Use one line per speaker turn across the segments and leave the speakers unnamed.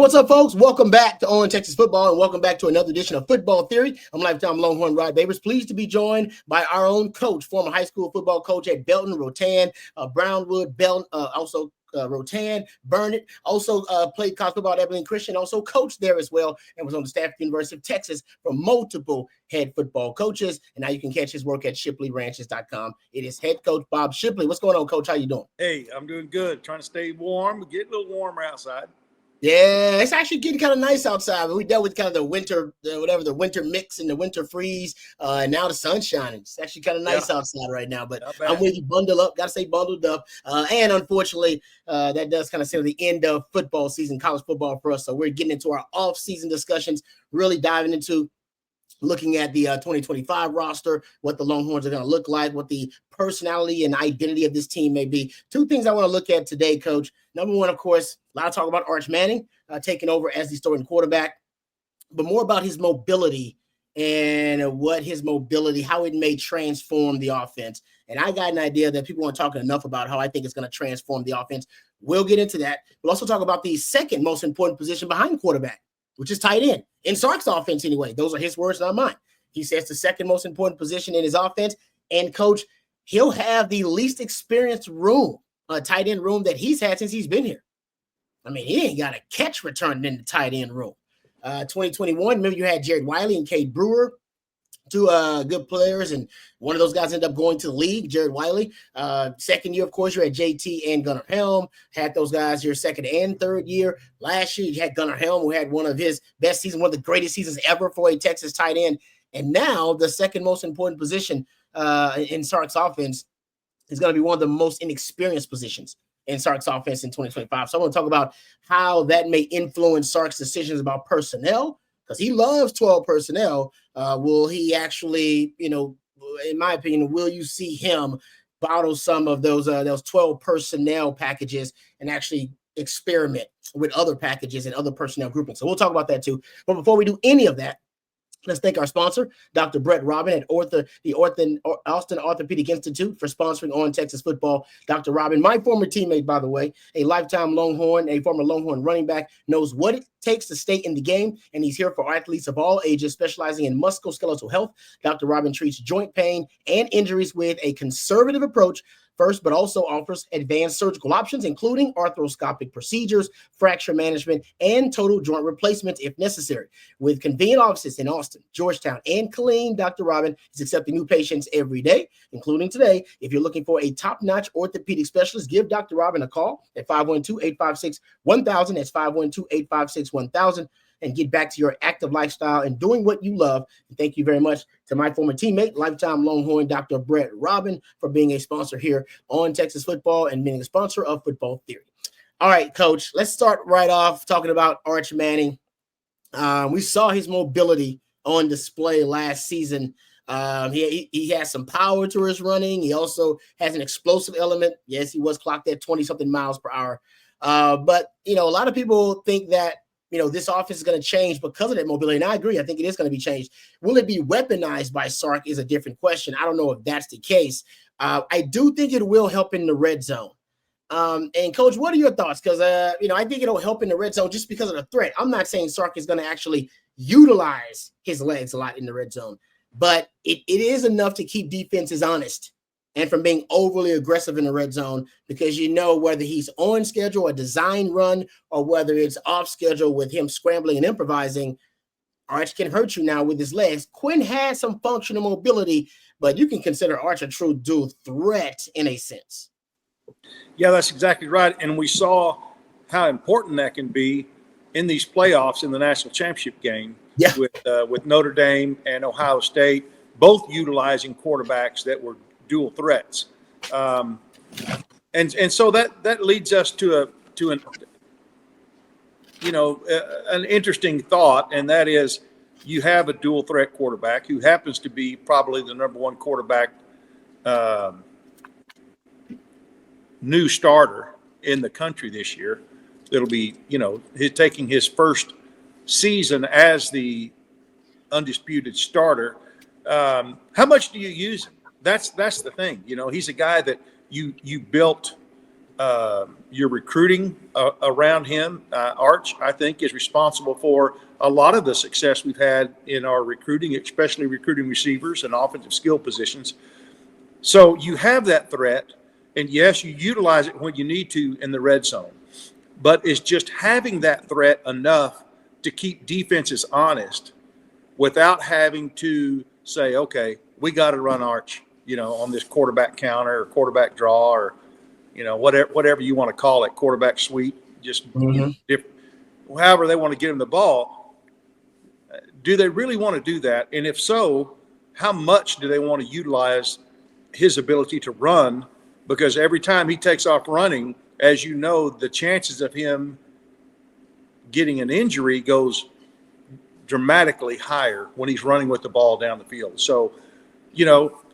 what's up, folks? Welcome back to On Texas Football, and welcome back to another edition of Football Theory. I'm lifetime Longhorn Rod Babers. Pleased to be joined by our own coach, former high school football coach at Belton, Rotan, Brownwood, Belton, also Rotan, Burnett, also played college football at Abilene Christian, also coached there as well, and was on the staff at the University of Texas for multiple head football coaches. And now you can catch his work at shipleyranches.com. It is head coach Bob Shipley. What's going on, Coach? How you doing?
Hey, I'm doing good. Trying to stay warm, get a little warmer outside.
Yeah, it's actually getting kind of nice outside. We dealt with kind of the winter, the winter mix and the winter freeze, and now the sun's shining. It's actually kind of nice outside right now, but I'm with you. Bundle up. Got to stay bundled up. And unfortunately, that does kind of say the end of football season, college football for us. So we're getting into our off-season discussions, really diving into looking at the 2025 roster, what the Longhorns are going to look like, what the personality and identity of this team may be. Two things I want to look at today, Coach. Number one, of course, a lot of talk about Arch Manning taking over as the starting quarterback, but more about his mobility and what his mobility, how it may transform the offense. And I got an idea that people aren't talking enough about how I think it's going to transform the offense. We'll get into that. We'll also talk about the second most important position behind quarterback, which is tight end. In Sark's offense anyway. Those are his words, not mine. He says the second most important position in his offense. And, Coach, he'll have the least experienced room, tight end room that he's had since he's been here. I mean, he ain't got a catch returning in the tight end room. 2021, remember you had Jared Wiley and Cade Brewer, two good players, and one of those guys ended up going to the league, Jared Wiley. Second year, of course, you had JT and Gunnar Helm. Had those guys your second and third year. Last year, you had Gunnar Helm, who had one of his best seasons, one of the greatest seasons ever for a Texas tight end. And now the second most important position in Sark's offense is going to be one of the most inexperienced positions in Sark's offense in 2025. So I want to talk about how that may influence Sark's decisions about personnel, because he loves 12 personnel. Will he actually, in my opinion, will you see him bottle some of those 12 personnel packages and actually experiment with other packages and other personnel groupings? So we'll talk about that too. But before we do any of that, let's thank our sponsor, Dr. Brett Robin at the Austin Orthopedic Institute, for sponsoring On Texas Football. Dr. Robin, my former teammate, by the way, a lifetime Longhorn, a former Longhorn running back, knows what it takes to stay in the game, and he's here for athletes of all ages, specializing in musculoskeletal health. Dr. Robin treats joint pain and injuries with a conservative approach first, but also offers advanced surgical options, including arthroscopic procedures, fracture management, and total joint replacements if necessary. With convenient offices in Austin, Georgetown, and Killeen, Dr. Robin is accepting new patients every day, including today. If you're looking for a top-notch orthopedic specialist, give Dr. Robin a call at 512-856-1000. That's 512-856-1000. And get back to your active lifestyle and doing what you love. And thank you very much to my former teammate, lifetime Longhorn, Dr. Brett Robin, for being a sponsor here on Texas Football and being a sponsor of Football Theory. All right, Coach, let's start right off talking about Arch Manning. We saw his mobility on display last season. He has some power to his running. He also has an explosive element. Yes, he was clocked at 20-something miles per hour. But, a lot of people think that, this offense is going to change because of that mobility. And I agree. I think it is going to be changed. Will it be weaponized by Sark is a different question. I don't know if that's the case. I do think it will help in the red zone. And Coach, what are your thoughts? Because, I think it'll help in the red zone just because of the threat. I'm not saying Sark is going to actually utilize his legs a lot in the red zone, but it is enough to keep defenses honest and from being overly aggressive in the red zone, because whether he's on schedule, a design run, or whether it's off schedule with him scrambling and improvising, Arch can hurt you now with his legs. Quinn has some functional mobility, but you can consider Arch a true dual threat in a sense.
Yeah, that's exactly right. And we saw how important that can be in these playoffs in the national championship game with Notre Dame and Ohio State, both utilizing quarterbacks that were dual threats. And so that leads us to an interesting thought, and that is you have a dual threat quarterback who happens to be probably the number one quarterback new starter in the country this year. It'll be, taking his first season as the undisputed starter. How much do you use him? That's the thing. He's a guy that you built your recruiting around him. Arch, I think, is responsible for a lot of the success we've had in our recruiting, especially recruiting receivers and offensive skill positions. So you have that threat, and yes, you utilize it when you need to in the red zone. But it's just having that threat enough to keep defenses honest without having to say, okay, we got to run Arch, on this quarterback counter or quarterback draw or whatever you want to call it, quarterback sweep, just however they want to get him the ball. Do they really want to do that? And if so, how much do they want to utilize his ability to run? Because every time he takes off running, as you know, the chances of him getting an injury goes dramatically higher when he's running with the ball down the field. So,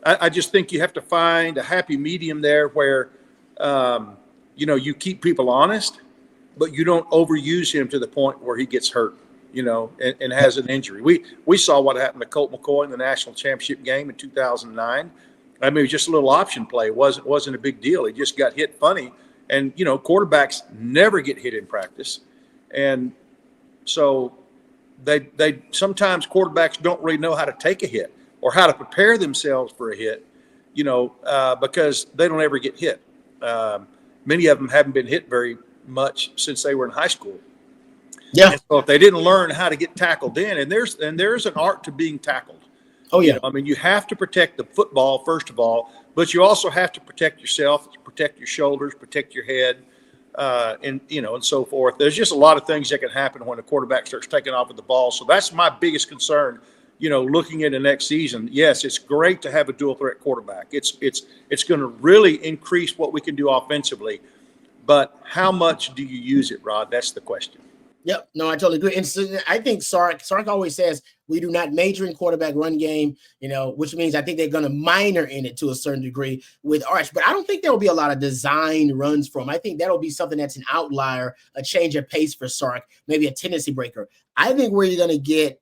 I just think you have to find a happy medium there where you keep people honest, but you don't overuse him to the point where he gets hurt, and has an injury. We saw what happened to Colt McCoy in the national championship game in 2009. I mean, it was just a little option play. It wasn't a big deal. He just got hit funny. And, quarterbacks never get hit in practice. And so they sometimes quarterbacks don't really know how to take a hit or how to prepare themselves for a hit, because they don't ever get hit. Many of them haven't been hit very much since they were in high school. Yeah. And so if they didn't learn how to get tackled in, and there's an art to being tackled.
Oh, yeah.
You have to protect the football, first of all, but you also have to protect yourself, protect your shoulders, protect your head, and so forth. There's just a lot of things that can happen when a quarterback starts taking off with the ball. So that's my biggest concern, looking into next season. Yes, it's great to have a dual threat quarterback. It's going to really increase what we can do offensively, but how much do you use it, Rod? That's the question.
Yep. No, I totally agree. And so I think Sark always says we do not major in quarterback run game, which means I think they're going to minor in it to a certain degree with Arch. But I don't think there will be a lot of design runs for him. I think that'll be something that's an outlier, a change of pace for Sark, maybe a tendency breaker. I think where you're going to get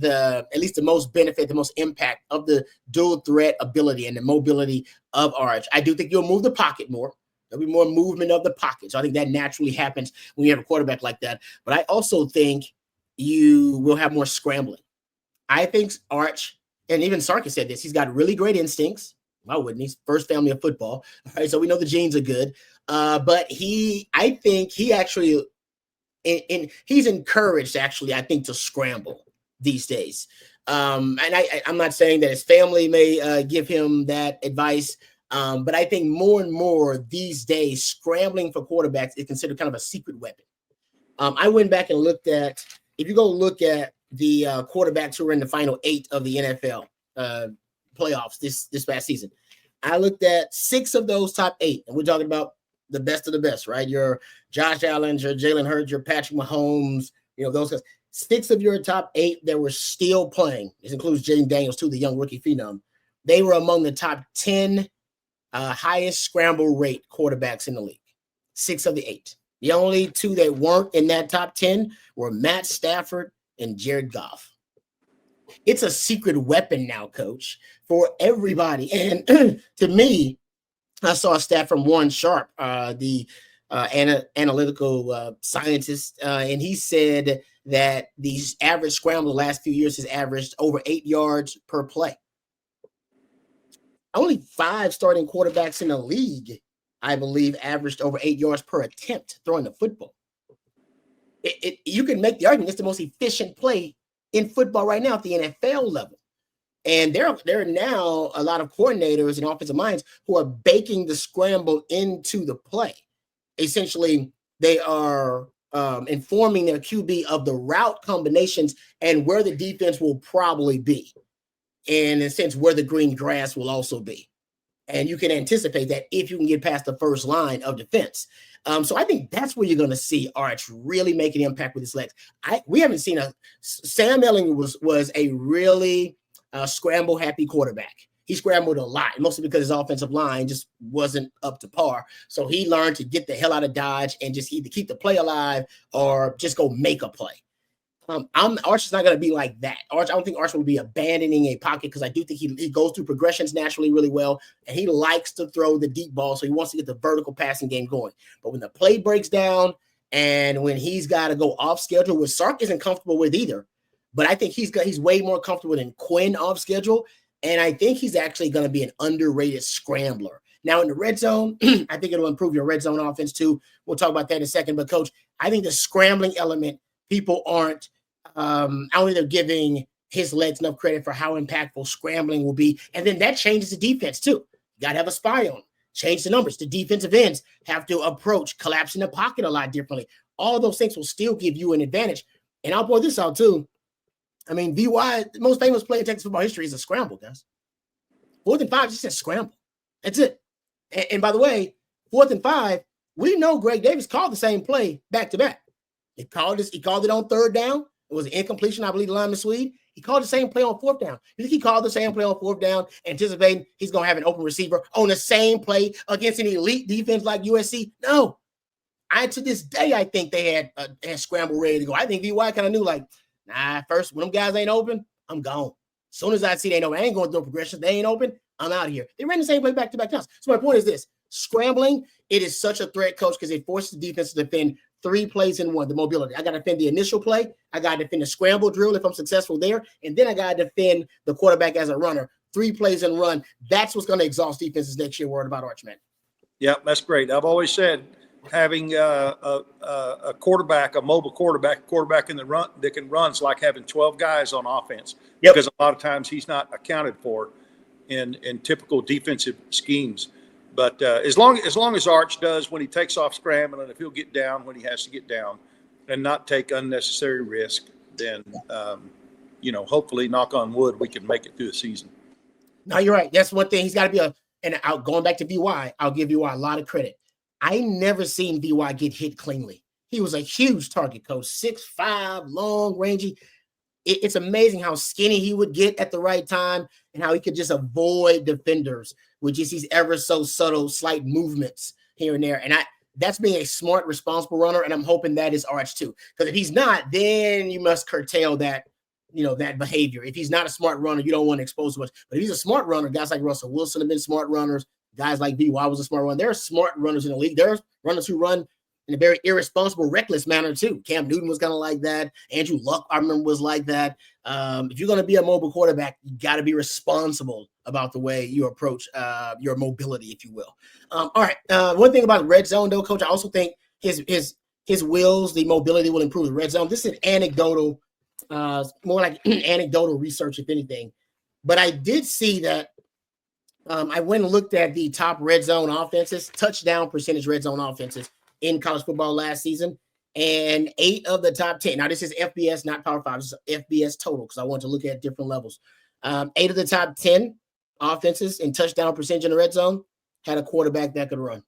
at least the most benefit, the most impact of the dual threat ability and the mobility of Arch. I do think you'll move the pocket more. There'll be more movement of the pocket. So I think that naturally happens when you have a quarterback like that. But I also think you will have more scrambling. I think Arch, and even Sark has said this, he's got really great instincts. Why wouldn't he? First family of football. All right, so we know the genes are good. But I think he actually, he's encouraged actually, I think, to scramble these days. And I'm not saying that his family may give him that advice. But I think more and more these days, scrambling for quarterbacks is considered kind of a secret weapon. I went back and looked at, if you go look at the quarterbacks who were in the final 8 of the NFL playoffs this past season, I looked at 6 of those top 8, and we're talking about the best of the best, right? Your Josh Allen, your Jalen Hurts, your Patrick Mahomes, those guys. 6 of your top 8 that were still playing. This includes Jaden Daniels, too, the young rookie phenom. They were among the top 10 highest scramble rate quarterbacks in the league. 6 of the 8. The only 2 that weren't in that top 10 were Matt Stafford and Jared Goff. It's a secret weapon now, Coach, for everybody. And to me, I saw a stat from Warren Sharp, the analytical scientist, and he said that the average scramble the last few years has averaged over 8 yards per play. Only 5 starting quarterbacks in the league, I believe, averaged over 8 yards per attempt throwing the football. You can make the argument it's the most efficient play in football right now at the NFL level. And there are now a lot of coordinators and offensive minds who are baking the scramble into the play. Essentially, they are informing their QB of the route combinations and where the defense will probably be. And in a sense, where the green grass will also be. And you can anticipate that if you can get past the first line of defense. So I think that's where you're going to see Arch really make an impact with his legs. We haven't seen Sam Elling was a really scramble-happy quarterback. He scrambled a lot, mostly because his offensive line just wasn't up to par. So he learned to get the hell out of Dodge and just either keep the play alive or just go make a play. Arch is not going to be like that. I don't think Arch will be abandoning a pocket because I do think he goes through progressions naturally really well, and he likes to throw the deep ball, so he wants to get the vertical passing game going. But when the play breaks down and when he's got to go off schedule, which Sark isn't comfortable with either, but I think he's way more comfortable than Quinn off schedule, and I think he's actually going to be an underrated scrambler. Now in the red zone, I think it'll improve your red zone offense too. We'll talk about that in a second. But Coach, I think the scrambling element, people aren't. I don't think they're giving his legs enough credit for how impactful scrambling will be. And then that changes the defense too. You got to have a spy on, change the numbers. The defensive ends have to approach, collapse in the pocket a lot differently. All those things will still give you an advantage. And I'll point this out too. I mean, VY, the most famous play in Texas football history is a scramble, guys. 4th and 5, just a scramble. That's it. And by the way, 4th and 5, we know Greg Davis called the same play back to back. He called it on 3rd down. It was an incompletion, I believe, to lineman Swede. He called the same play on 4th down. You think he called the same play on 4th down, anticipating he's going to have an open receiver on the same play against an elite defense like USC? No. To this day, I think they had scramble ready to go. I think VY kind of knew, like, nah, first, when them guys ain't open, I'm gone. As soon as I see they ain't open, I ain't going through progression. They ain't open, I'm out of here. They ran the same play back-to-back times. So my point is this. Scrambling, it is such a threat, Coach, because it forces the defense to defend 3 plays in one, the mobility. I got to defend the initial play. I got to defend the scramble drill if I'm successful there. And then I got to defend the quarterback as a runner. 3 plays and run. That's what's going to exhaust defenses next year. Worried about Archman.
Yeah, that's great. I've always said having a quarterback, a mobile quarterback in the run that can run is like having 12 guys on offense.
Yep.
Because a lot of times he's not accounted for in typical defensive schemes. But as long as Arch does when he takes off scrambling, if he'll get down when he has to get down and not take unnecessary risk, then, hopefully, knock on wood, we can make it through the season.
No, you're right. That's one thing. He's got to be going back to VY, I'll give VY a lot of credit. I never seen VY get hit cleanly. He was a huge target, Coach. 6'5", long, rangy. It's amazing how skinny he would get at the right time and how he could just avoid defenders with just these ever so subtle, slight movements here and there. And that's being a smart, responsible runner, and I'm hoping that is Arch too. Because if he's not, then you must curtail that, that behavior. If he's not a smart runner, you don't want to expose too much. But if he's a smart runner, guys like Russell Wilson have been smart runners. Guys like VY was a smart runner. There are smart runners in the league. There are runners who run in a very irresponsible, reckless manner too. Cam Newton was kind of like that. Andrew Luck, I remember, was like that. If you're going to be a mobile quarterback, you got to be responsible about the way you approach your mobility, if you will. All right. One thing about the red zone, though, Coach, I also think his wheels, the mobility will improve the red zone. This is an anecdotal, more like anecdotal research, if anything. But I did see that I went and looked at the top red zone offenses, touchdown percentage red zone offenses in college football last season, and 8 of the top 10. Now, this is FBS, not Power 5. This is FBS total because I want to look at different levels. 8 of the top 10 offenses in touchdown percentage in the red zone had a quarterback that could run,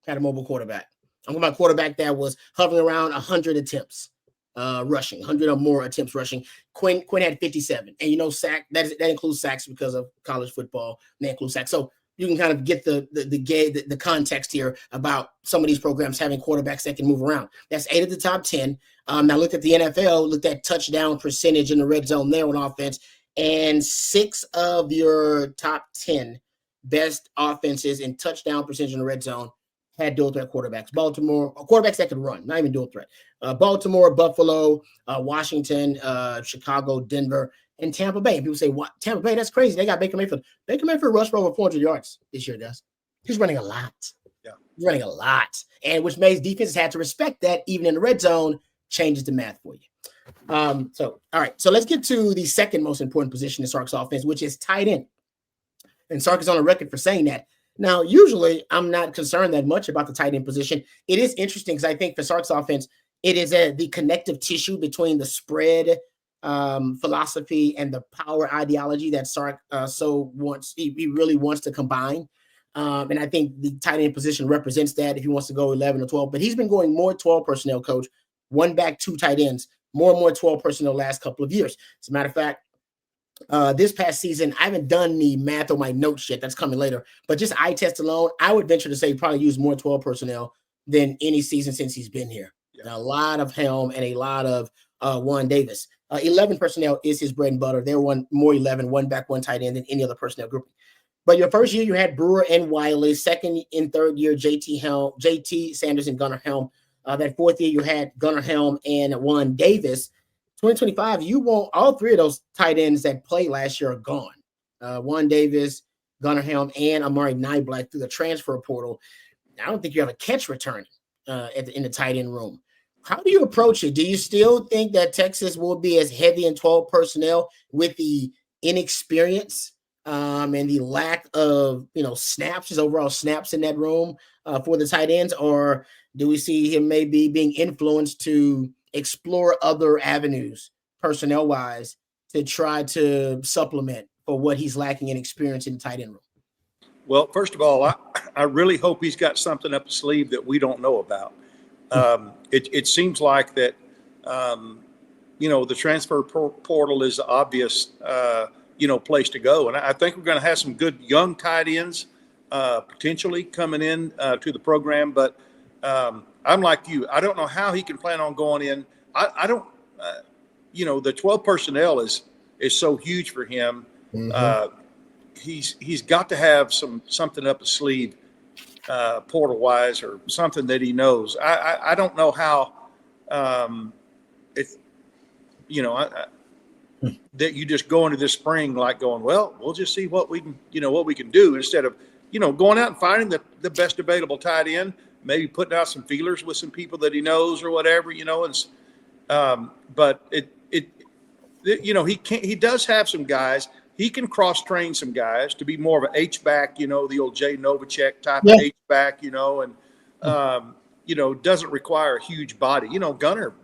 had a mobile quarterback. I'm talking about a quarterback that was hovering around 100 attempts rushing, 100 or more attempts rushing. Quinn had 57. And, sack, that includes sacks because of college football. They include sacks. So you can kind of get the context here about some of these programs having quarterbacks that can move around. That's 8 of the top 10. Now look at the NFL, look at touchdown percentage in the red zone there on offense, and 6 of your top 10 best offenses in touchdown percentage in the red zone had dual threat quarterbacks. Baltimore, quarterbacks that could run, not even dual threat. Baltimore, Buffalo, Washington, Chicago, Denver, and Tampa Bay. And people say, what? Tampa Bay, that's crazy. They got Baker Mayfield. Baker Mayfield rushed for over 400 yards this year, guys. He's running a lot. Yeah. He's running a lot. And which makes defenses had to respect that even in the red zone, changes the math for you. All right. So let's get to the second most important position in Sark's offense, which is tight end. And Sark is on the record for saying that. Now, usually I'm not concerned that much about the tight end position. It is interesting because I think for Sark's offense, it is the connective tissue between the spread philosophy and the power ideology that Sark he really wants to combine. And I think the tight end position represents that if he wants to go 11 or 12. But he's been going more 12 personnel, Coach. 1 back, 2 tight ends, more and more 12 personnel last couple of years. As a matter of fact, this past season, I haven't done the math on my notes yet. That's coming later. But just eye test alone, I would venture to say he probably used more 12 personnel than any season since he's been here. Yeah. A lot of helm and a lot of Juan Davis. 11 personnel is his bread and butter. They're more 11, one back, one tight end than any other personnel grouping. But your first year, you had Brewer and Wiley. Second and third year, JT Sanders and Gunnar Helm. That fourth year, you had Gunnar Helm and Juan Davis. 2025, you want all three of those tight ends that played last year are gone. Juan Davis, Gunnar Helm, and Amari Nyblack through the transfer portal. I don't think you have a catch returning in the tight end room. How do you approach it? Do you still think that Texas will be as heavy in 12 personnel with the inexperience and the lack of snaps, just overall snaps in that room for the tight ends, or do we see him maybe being influenced to explore other avenues personnel wise to try to supplement for what he's lacking in experience in the tight end room?
Well, first of all, I really hope he's got something up his sleeve that we don't know about. It seems like that, the transfer portal is the obvious, place to go. And I think we're going to have some good young tight ends potentially coming in to the program. But I'm like you. I don't know how he can plan on going in. I don't, the 12 personnel is so huge for him. Mm-hmm. He's got to have something up his sleeve, portal wise, or something that he knows. I don't know how that you just go into this spring like going, well, we'll just see what we can do instead of going out and finding the best available tight end, maybe putting out some feelers with some people that he knows or whatever, but he does have some guys. He can cross-train some guys to be more of an H-back, the old Jay Novacek type of H-back, doesn't require a huge body. Gunnar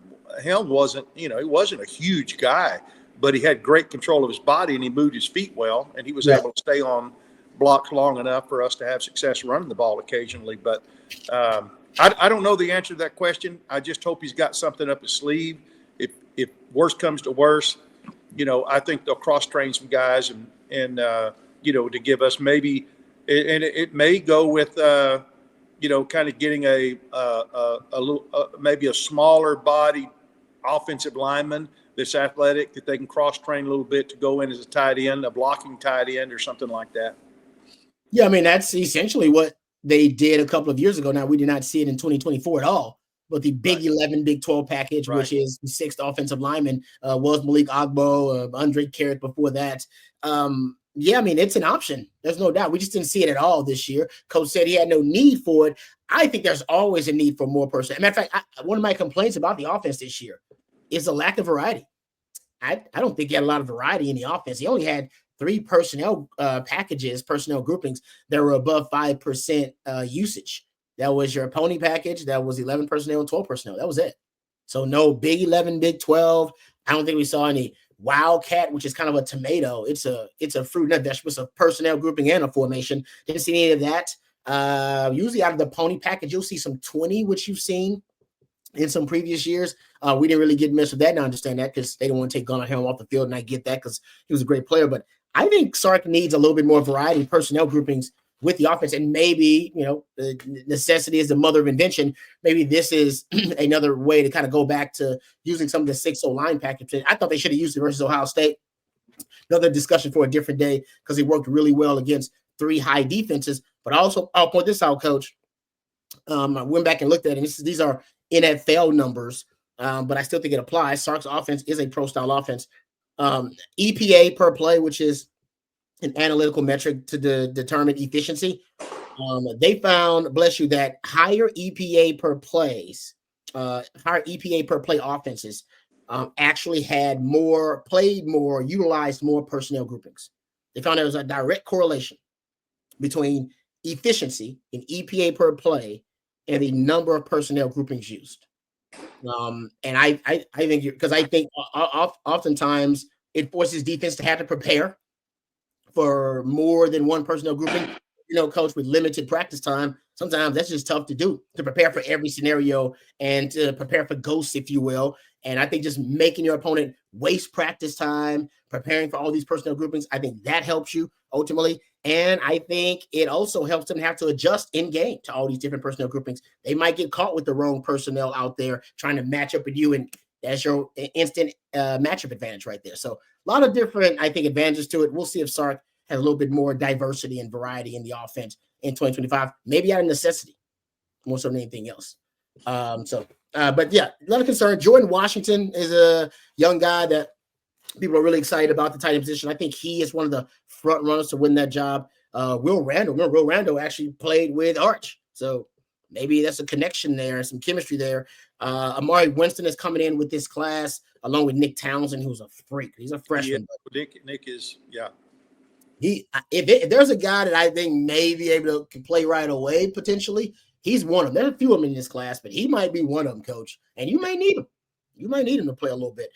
Helm wasn't a huge guy, but he had great control of his body and he moved his feet well, and he was able to stay on blocks long enough for us to have success running the ball occasionally. But I don't know the answer to that question. I just hope he's got something up his sleeve. If worse comes to worse, I think they'll cross-train some guys and to give us maybe, and it may go with, kind of getting a little, maybe a smaller body offensive lineman that's athletic that they can cross-train a little bit to go in as a tight end, a blocking tight end or something like that.
Yeah, I mean, that's essentially what they did a couple of years ago. Now, we did not see it in 2024 at all. But the Big 11, Big 12 package, which is the sixth offensive lineman, was Malik Agbo, Andre Carrot before that. I mean, it's an option. There's no doubt. We just didn't see it at all this year. Coach said he had no need for it. I think there's always a need for more personnel. Matter of fact, one of my complaints about the offense this year is the lack of variety. I don't think he had a lot of variety in the offense. He only had 3 personnel personnel groupings that were above 5% usage. That was your pony package. That was 11 personnel and 12 personnel. That was it. So no Big 11, Big 12. I don't think we saw any Wildcat, which is kind of a tomato. It's a fruit, not vegetable. It's a personnel grouping and a formation. Didn't see any of that. Usually out of the pony package, you'll see some 20, which you've seen in some previous years. We didn't really get messed with that, and I understand that because they don't want to take Gunnar Helm off the field, and I get that because he was a great player. But I think Sark needs a little bit more variety in personnel groupings with the offense, and maybe, the necessity is the mother of invention. Maybe this is another way to kind of go back to using some of the 6-0 line package. I thought they should have used it versus Ohio State. Another discussion for a different day because it worked really well against 3 high defenses. But also, I'll point this out, Coach. I went back and looked at it, and these are NFL numbers, but I still think it applies. Sark's offense is a pro-style offense. EPA per play, which is an analytical metric to determine efficiency. They found, bless you, that higher EPA per play offenses actually had played more, utilized more personnel groupings. They found there was a direct correlation between efficiency in EPA per play and the number of personnel groupings used. And I think, because I think oftentimes it forces defense to have to prepare for more than one personnel grouping. Coach, with limited practice time, sometimes that's just tough to do, to prepare for every scenario and to prepare for ghosts, if you will. And I think just making your opponent waste practice time, preparing for all these personnel groupings, I think that helps you ultimately. And I think it also helps them have to adjust in game to all these different personnel groupings. They might get caught with the wrong personnel out there trying to match up with you. And That's your instant matchup advantage right there. So a lot of different, I think, advantages to it. We'll see if Sark has a little bit more diversity and variety in the offense in 2025, maybe out of necessity more so than anything else. But yeah, a lot of concern. Jordan Washington is a young guy that people are really excited about the tight end position. I think he is one of the front runners to win that job. Will Randall actually played with Arch. So maybe that's a connection there and some chemistry there. Amari Winston is coming in with this class along with Nick Townsend, who's a freak. He's a freshman.
Nick is, yeah.
If there's a guy that I think may be able to play right away, potentially, he's one of them. There's a few of them in this class, but he might be one of them, Coach. And you may need him. You might need him to play a little bit.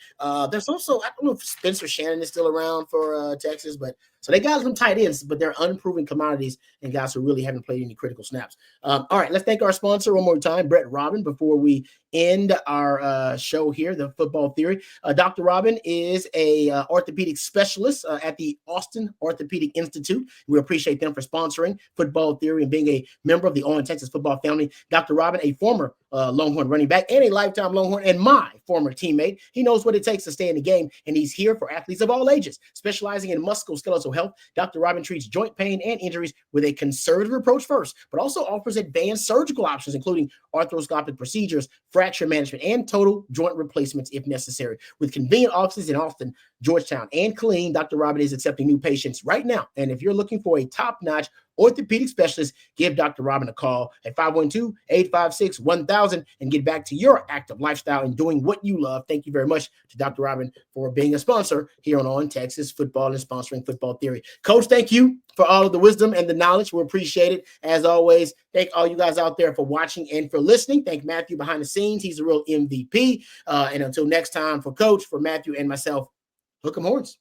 There's also, I don't know if Spencer Shannon is still around for Texas, but so they got some tight ends, but they're unproven commodities and guys who really haven't played any critical snaps. All right, let's thank our sponsor one more time, Brett Robin, before we end our show here, the Football Theory. Dr. Robin is a orthopedic specialist at the Austin Orthopedic Institute. We appreciate them for sponsoring Football Theory and being a member of the All in Texas football family. Dr. Robin, a former Longhorn running back and a lifetime Longhorn and my former teammate. He knows what it takes to stay in the game, and he's here for athletes of all ages. Specializing in musculoskeletal health, Dr. Robin treats joint pain and injuries with a conservative approach first, but also offers advanced surgical options, including arthroscopic procedures, fracture management, and total joint replacements if necessary. With convenient offices in Austin, Georgetown, and Killeen, Dr. Robin is accepting new patients right now. And if you're looking for a top-notch orthopedic specialist, give Dr. Robin a call at 512-856-1000 and get back to your active lifestyle and doing what you love. Thank you very much to Dr. Robin for being a sponsor here on Texas Football and sponsoring Football Theory. Coach, thank you for all of the wisdom and the knowledge. We appreciate it. As always, thank all you guys out there for watching and for listening. Thank Matthew behind the scenes. He's a real MVP. And until next time, for Coach, for Matthew, and myself, hook 'em horns.